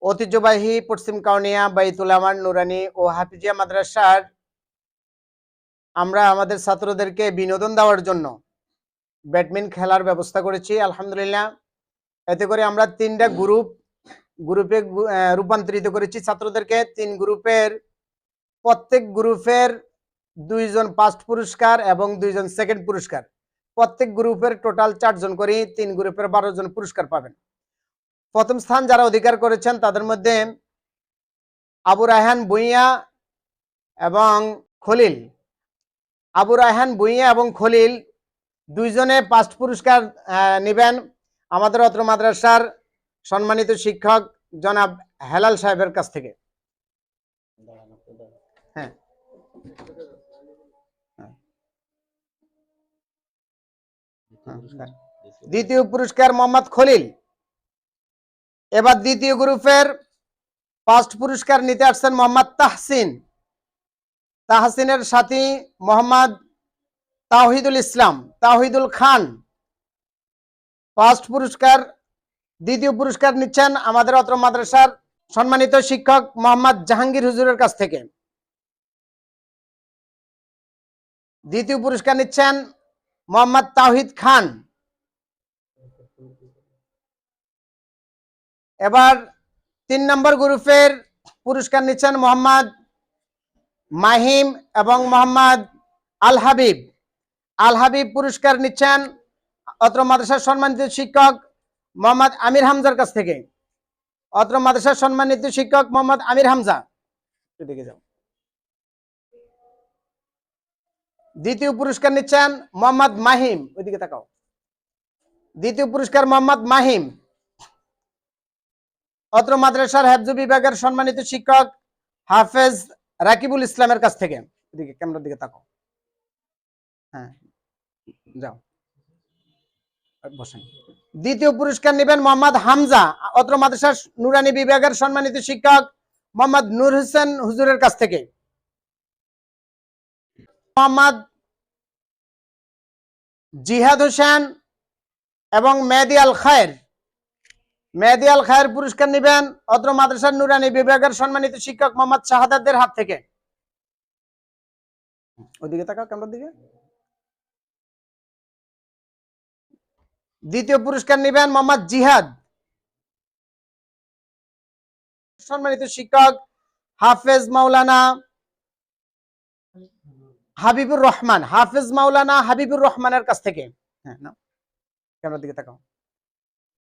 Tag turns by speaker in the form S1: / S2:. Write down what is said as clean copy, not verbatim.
S1: ঐতিহ্যবাহী পশ্চিম কাউনিয়া বাইতুল আমান নুরানি ও হাফিজিয়া মাদ্রাসার আমরা আমাদের ছাত্রদেরকে বিনোদন দেওয়ার জন্য ব্যাডমিন্টন খেলার ব্যবস্থা করেছি আলহামদুলিল্লাহ। এতে করে আমরা 3টা গ্রুপে রূপান্তরিত করেছি ছাত্রদেরকে। 3 গ্রুপের প্রত্যেক গ্রুপের 2 জন ফার্স্ট পুরস্কার এবং 2 জন সেকেন্ড পুরস্কার। প্রত্যেক গ্রুপের টোটাল 4 জন করে 3 গ্রুপের 12 জন পুরস্কার পাবেন। প্রথম স্থান যারা অধিকার করেছেন তাদের মধ্যে আবু রায়হান ভুঁইয়া এবং খলিল। আবু রায়হান ভুঁইয়া এবং খলিল 2 জনে ফার্স্ট পুরস্কার নেবেন আমাদের অত্র মাদ্রাসার সম্মানিত শিক্ষক জনাব হেলাল সাহেবের কাছ থেকে। হ্যাঁ, দ্বিতীয় পুরস্কার মোহাম্মদ খলিল। এবার দ্বিতীয় গ্রুপের ফার্স্ট পুরস্কার নিতে আসছেন মোহাম্মদ তাহসিন। তাহসিনের সাথী মোহাম্মদ তাওহিদুল ইসলাম, তাওহিদুল খান। ফার্স্ট পুরস্কার। দ্বিতীয় পুরস্কার নিচ্ছেন আমাদের অত্র মাদ্রাসার সম্মানিত শিক্ষক মোহাম্মদ জাহাঙ্গীর হুজুরের কাছ থেকে। দ্বিতীয় পুরস্কার নিচ্ছেন মোহাম্মদ তাওহিদ খান। এবার 3 নম্বর গ্রুপের পুরস্কার নিচ্ছেন মোহাম্মদ মাহিম এবং মোহাম্মদ আল হাবিব। আল হাবিব পুরস্কার নিচ্ছেন অত্র মাদ্রাসার সম্মানিত শিক্ষক মোহাম্মদ আমির হামজার কাছ থেকে। অত্র মাদ্রাসার সম্মানিত শিক্ষক মোহাম্মদ আমির হামজা, এদিকে যাও। দ্বিতীয় পুরস্কার নিচ্ছেন মোহাম্মদ মাহিম, ওইদিকে তাকাও। দ্বিতীয় পুরস্কার মোহাম্মদ মাহিম, অত্র মাদ্রাসার হেফজ বিভাগের সম্মানিত শিক্ষক হাফেজ রাকিবুল ইসলামের কাছ থেকে। এদিকে ক্যামেরার দিকে তাকাও। হ্যাঁ, যাও বসেন। দ্বিতীয় পুরস্কার নেবেন মোহাম্মদ হামজা, অত্র মাদ্রাসার নুরানি বিভাগের সম্মানিত শিক্ষক মোহাম্মদ নূর হোসেন হুজুরের কাছ থেকে। মোহাম্মদ জিহাদ হোসেন এবং মেহেদি আল খায়ের। মেহেদি আল খায়ের পুরস্কার নেবেন অত্র মাদ্রাসার নুরানি বিভাগের সম্মানিত শিক্ষক মোহাম্মদ শাহাদাতের হাত থেকে। ওইদিকে তাকাও, ক্যামেরার দিকে। দ্বিতীয় পুরস্কার নেবেন মোহাম্মদ জিহাদ, সম্মানিত শিক্ষক হাফেজ মাওলানা হাবিবুর রহমান, হাফেজ মাওলানা হাবিবুর রহমানের কাছ থেকে। হ্যাঁ, না ক্যামেরার দিকে তাকাও।